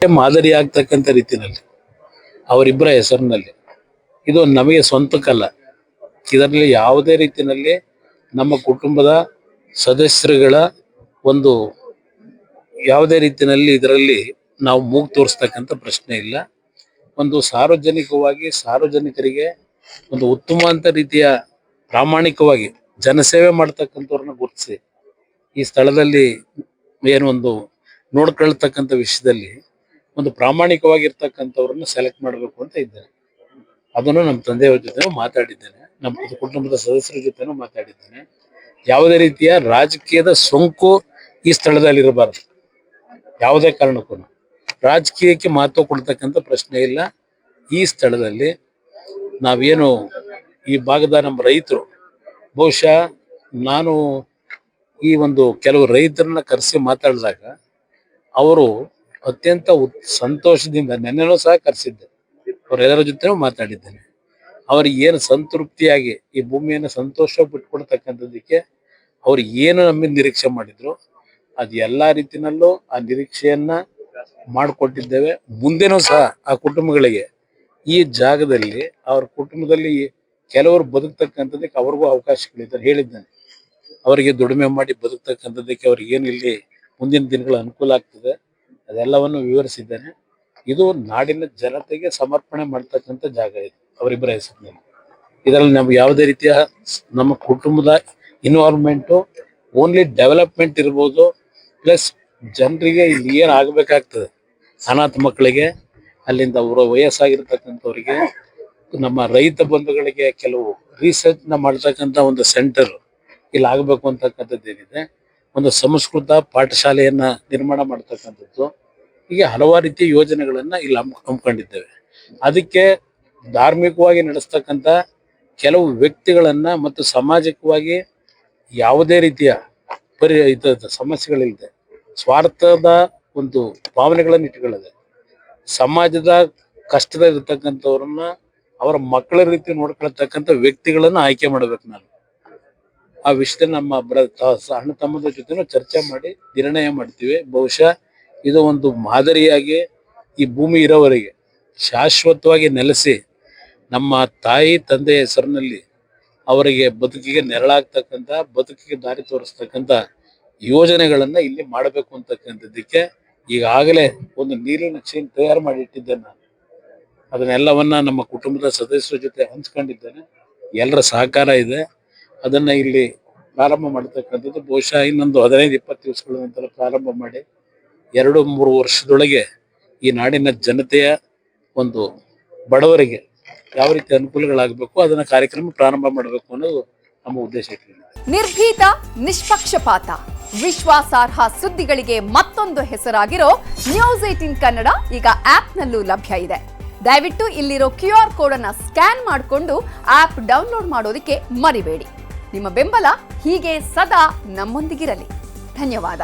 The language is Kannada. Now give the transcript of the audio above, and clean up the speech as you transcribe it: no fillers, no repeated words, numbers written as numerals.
ಮಾದರಿ ಆಗ್ತಕ್ಕಂಥ ರೀತಿಯಲ್ಲಿ ಅವರಿಬ್ಬರ ಹೆಸರಿನಲ್ಲಿ ಇದು ನಮಗೆ ಸ್ವಂತಕ್ಕಲ್ಲ. ಇದರಲ್ಲಿ ಯಾವುದೇ ರೀತಿಯಲ್ಲಿ ನಮ್ಮ ಕುಟುಂಬದ ಸದಸ್ಯರುಗಳ ಒಂದು ಯಾವುದೇ ರೀತಿಯಲ್ಲಿ ಇದರಲ್ಲಿ ನಾವು ಮೂಗು ತೋರಿಸ್ತಕ್ಕಂಥ ಪ್ರಶ್ನೆ ಇಲ್ಲ. ಒಂದು ಸಾರ್ವಜನಿಕವಾಗಿ ಸಾರ್ವಜನಿಕರಿಗೆ ಒಂದು ಉತ್ತಮ ಅಂತ ರೀತಿಯ ಪ್ರಾಮಾಣಿಕವಾಗಿ ಜನಸೇವೆ ಮಾಡ್ತಕ್ಕಂಥವ್ರನ್ನ ಗುರುತಿಸಿ ಈ ಸ್ಥಳದಲ್ಲಿ ಏನು ಒಂದು ನೋಡ್ಕೊಳ್ತಕ್ಕಂಥ ವಿಷಯದಲ್ಲಿ ಒಂದು ಪ್ರಾಮಾಣಿಕವಾಗಿರ್ತಕ್ಕಂಥವ್ರನ್ನ ಸೆಲೆಕ್ಟ್ ಮಾಡಬೇಕು ಅಂತ ಇದ್ದೇನೆ. ಅದನ್ನು ನಮ್ಮ ತಂದೆಯವರ ಜೊತೆ ಮಾತಾಡಿದ್ದೇನೆ, ನಮ್ಮ ಕುಟುಂಬದ ಸದಸ್ಯರ ಜೊತೆನೂ ಮಾತಾಡಿದ್ದೇನೆ. ಯಾವುದೇ ರೀತಿಯ ರಾಜಕೀಯದ ಸೋಂಕು ಈ ಸ್ಥಳದಲ್ಲಿ ಇರಬಾರದು. ಯಾವುದೇ ಕಾರಣಕ್ಕೂ ರಾಜಕೀಯಕ್ಕೆ ಮಹತ್ವ ಕೊಡ್ತಕ್ಕಂಥ ಪ್ರಶ್ನೆ ಇಲ್ಲ. ಈ ಸ್ಥಳದಲ್ಲಿ ನಾವೇನು ಈ ಭಾಗದ ನಮ್ಮ ರೈತರು, ಬಹುಶಃ ನಾನು ಈ ಒಂದು ಕೆಲವು ರೈತರನ್ನ ಕರೆಸಿ ಮಾತಾಡಿದಾಗ ಅವರು ಅತ್ಯಂತ ಸಂತೋಷದಿಂದ, ನೆನ್ನೆನೂ ಸಹ ಕರೆಸಿದ್ದೆ, ಅವರೆಲ್ಲರ ಜೊತೆನೂ ಮಾತಾಡಿದ್ದೇನೆ. ಅವ್ರಿಗೆ ಏನು ಸಂತೃಪ್ತಿಯಾಗಿ ಈ ಭೂಮಿಯನ್ನು ಸಂತೋಷ ಬಿಟ್ಕೊಡ್ತಕ್ಕಂಥದ್ದಕ್ಕೆ ಅವ್ರು ಏನು ನಮ್ಮಿಂದ ನಿರೀಕ್ಷೆ ಮಾಡಿದ್ರು ಅದು ಎಲ್ಲ ರೀತಿಯಲ್ಲೂ ಆ ನಿರೀಕ್ಷೆಯನ್ನ ಮಾಡಿಕೊಟ್ಟಿದ್ದೇವೆ. ಮುಂದೆನೂ ಸಹ ಆ ಕುಟುಂಬಗಳಿಗೆ ಈ ಜಾಗದಲ್ಲಿ ಅವ್ರ ಕುಟುಂಬದಲ್ಲಿ ಕೆಲವರು ಬದುಕ್ತಕ್ಕಂಥದ್ದಕ್ಕೆ ಅವ್ರಿಗೂ ಅವಕಾಶಗಳಿದ್ದಾರೆ ಹೇಳಿದ್ದಾನೆ. ಅವರಿಗೆ ದುಡಿಮೆ ಮಾಡಿ ಬದುಕ್ತಕ್ಕಂಥದ್ದಕ್ಕೆ ಅವ್ರಿಗೆ ಏನು ಇಲ್ಲಿ ಮುಂದಿನ ದಿನಗಳ ಅನುಕೂಲ ಆಗ್ತದೆ ಅದೆಲ್ಲವನ್ನು ವಿವರಿಸಿದ್ದೇನೆ. ಇದು ನಾಡಿನ ಜನತೆಗೆ ಸಮರ್ಪಣೆ ಮಾಡ್ತಕ್ಕಂಥ ಜಾಗ ಇದು ಅವರಿಬ್ಬರ ಹೆಸರಿನಲ್ಲಿ. ಇದರಲ್ಲಿ ನಮ್ಗೆ ಯಾವುದೇ ರೀತಿಯ ನಮ್ಮ ಕುಟುಂಬದ ಇನ್ವಾಲ್ವ್ಮೆಂಟು ಓನ್ಲಿ ಡೆವಲಪ್ಮೆಂಟ್ ಇರ್ಬೋದು, ಪ್ಲಸ್ ಜನರಿಗೆ ಇಲ್ಲಿ ಏನು ಆಗಬೇಕಾಗ್ತದೆ, ಅನಾಥ ಮಕ್ಕಳಿಗೆ, ಅಲ್ಲಿಂದ ಅವರ ವಯಸ್ಸಾಗಿರ್ತಕ್ಕಂಥವ್ರಿಗೆ, ನಮ್ಮ ರೈತ ಬಂಧುಗಳಿಗೆ ಕೆಲವು ರಿಸರ್ಚ್ನ ಮಾಡ್ತಕ್ಕಂಥ ಒಂದು ಸೆಂಟರ್ ಇಲ್ಲಿ ಆಗಬೇಕು ಅಂತಕ್ಕಂಥದ್ದು ಏನಿದೆ, ಒಂದು ಸಂಸ್ಕೃತ ಪಾಠಶಾಲೆಯನ್ನ ನಿರ್ಮಾಣ ಮಾಡ್ತಕ್ಕಂಥದ್ದು, ಹೀಗೆ ಹಲವಾರು ರೀತಿಯ ಯೋಜನೆಗಳನ್ನ ಇಲ್ಲಿ ಹಮ್ಮಿಕೊಂಡಿದ್ದೇವೆ. ಅದಕ್ಕೆ ಧಾರ್ಮಿಕವಾಗಿ ನಡೆಸ್ತಕ್ಕಂಥ ಕೆಲವು ವ್ಯಕ್ತಿಗಳನ್ನ ಮತ್ತು ಸಾಮಾಜಿಕವಾಗಿ ಯಾವುದೇ ರೀತಿಯ ಸಮಸ್ಯೆಗಳಿಲ್ಲದೆ ಸ್ವಾರ್ಥದ ಒಂದು ಭಾವನೆಗಳನ್ನು ಇಟ್ಕೊಳ್ಳದೆ ಸಮಾಜದ ಕಷ್ಟದ ಇರತಕ್ಕಂಥವ್ರನ್ನ ಅವರ ಮಕ್ಕಳ ರೀತಿ ನೋಡ್ಕೊಳ್ತಕ್ಕಂಥ ವ್ಯಕ್ತಿಗಳನ್ನ ಆಯ್ಕೆ ಮಾಡ್ಬೇಕು. ನಾನು ಆ ವಿಷಯ ನಮ್ಮ ಅಣ್ಣ ತಮ್ಮದ ಜೊತೆನೂ ಚರ್ಚೆ ಮಾಡಿ ನಿರ್ಣಯ ಮಾಡ್ತೀವಿ. ಬಹುಶಃ ಇದು ಒಂದು ಮಾದರಿಯಾಗಿ ಈ ಭೂಮಿ ಇರೋವರೆಗೆ ಶಾಶ್ವತವಾಗಿ ನೆಲೆಸಿ ನಮ್ಮ ತಾಯಿ ತಂದೆಯ ಹೆಸರಿನಲ್ಲಿ ಅವರಿಗೆ ಬದುಕಿಗೆ ನೆರಳಾಗ್ತಕ್ಕಂಥ, ಬದುಕಿಗೆ ದಾರಿ ತೋರಿಸ್ತಕ್ಕಂಥ ಯೋಜನೆಗಳನ್ನ ಇಲ್ಲಿ ಮಾಡಬೇಕು ಅಂತಕ್ಕಂಥದ್ದಕ್ಕೆ ಈಗಾಗಲೇ ಒಂದು ನೀರಿನ ಚೀಲ ತಯಾರು ಮಾಡಿ ಇಟ್ಟಿದ್ದೇನೆ. ನಾನು ಅದನ್ನೆಲ್ಲವನ್ನ ನಮ್ಮ ಕುಟುಂಬದ ಸದಸ್ಯರ ಜೊತೆ ಹಂಚ್ಕೊಂಡಿದ್ದೇನೆ. ಎಲ್ಲರ ಸಹಕಾರ ಇದೆ. ಅದನ್ನ ಇಲ್ಲಿ ಪ್ರಾರಂಭ ಮಾಡ್ತಕ್ಕಂಥದ್ದು ಬಹುಶಃ ಇನ್ನೊಂದು 15-20 ದಿವಸಗಳ ನಂತರ ಪ್ರಾರಂಭ ಮಾಡಿ 2-3 ವರ್ಷದೊಳಗೆ ಈ ನಾಡಿನ ಜನತೆಯ ಒಂದು ಬಡವರಿಗೆ ಯಾವ ರೀತಿ ಅನುಕೂಲಗಳಾಗಬೇಕು ಅದನ್ನ ಕಾರ್ಯಕ್ರಮ ಪ್ರಾರಂಭ ಮಾಡಬೇಕು ಅನ್ನೋದು ನಮ್ಮ ಉದ್ದೇಶ ಇಟ್ಟಿದೆ. ನಿರ್ಭೀತ, ನಿಷ್ಪಕ್ಷಪಾತ, ವಿಶ್ವಾಸಾರ್ಹ ಸುದ್ದಿಗಳಿಗೆ ಮತ್ತೊಂದು ಹೆಸರಾಗಿರೋ ನ್ಯೂಸ್ 18 ಕನ್ನಡ ಈಗ ಆಪ್ನಲ್ಲೂ ಲಭ್ಯ ಇದೆ. ದಯವಿಟ್ಟು ಇಲ್ಲಿರೋ QR ಕೋಡ್ ಅನ್ನ ಸ್ಕ್ಯಾನ್ ಮಾಡಿಕೊಂಡು ಆಪ್ ಡೌನ್ಲೋಡ್ ಮಾಡೋದಕ್ಕೆ ಮರಿಬೇಡಿ. ನಿಮ್ಮ ಬೆಂಬಲ ಹೀಗೆ ಸದಾ ನಮ್ಮೊಂದಿಗಿರಲಿ. ಧನ್ಯವಾದ.